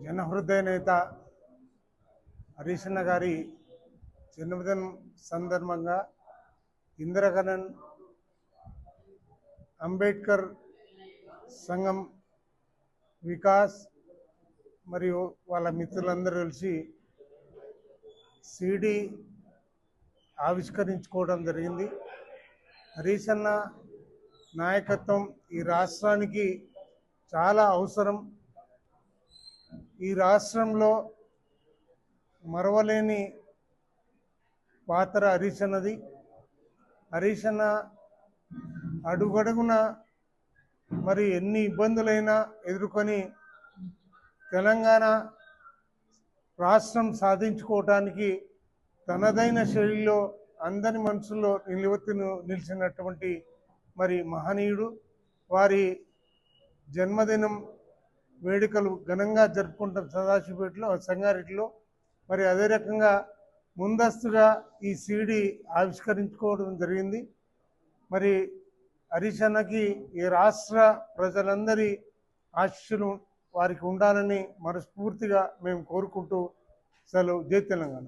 జనహృదయ నేత హరీష్ అన్న గారి జన్మదినం సందర్భంగా ఇందిరాగాంధీ అంబేద్కర్ సంఘం వికాస్ మరియు వాళ్ళ మిత్రులందరూ కలిసి సిడి ఆవిష్కరించుకోవడం జరిగింది. హరీష్ అన్న నాయకత్వం ఈ రాష్ట్రానికి చాలా అవసరం. ఈ రాష్ట్రంలో మరవలేని పాత్ర హరీష్ అన్నది. హరీష్ అన్న అడుగడుగున మరి ఎన్ని ఇబ్బందులైనా ఎదుర్కొని తెలంగాణ రాష్ట్రం సాధించుకోవటానికి తనదైన శైలిలో అందరి మనసుల్లో నిలిచినటువంటి మరి మహనీయుడు. వారి జన్మదినం వేడుకలు ఘనంగా జరుపుకుంటాం సదాశివపేటలో, సంగారెడ్డిలో. మరి అదే రకంగా ముందస్తుగా ఈ సిడి ఆవిష్కరించుకోవడం జరిగింది. మరి హరీష్ అన్నకి ఈ రాష్ట్ర ప్రజలందరి ఆశీస్సులు వారికి ఉండాలని మనస్ఫూర్తిగా మేము కోరుకుంటూ సెలవు. జై తెలంగాణ.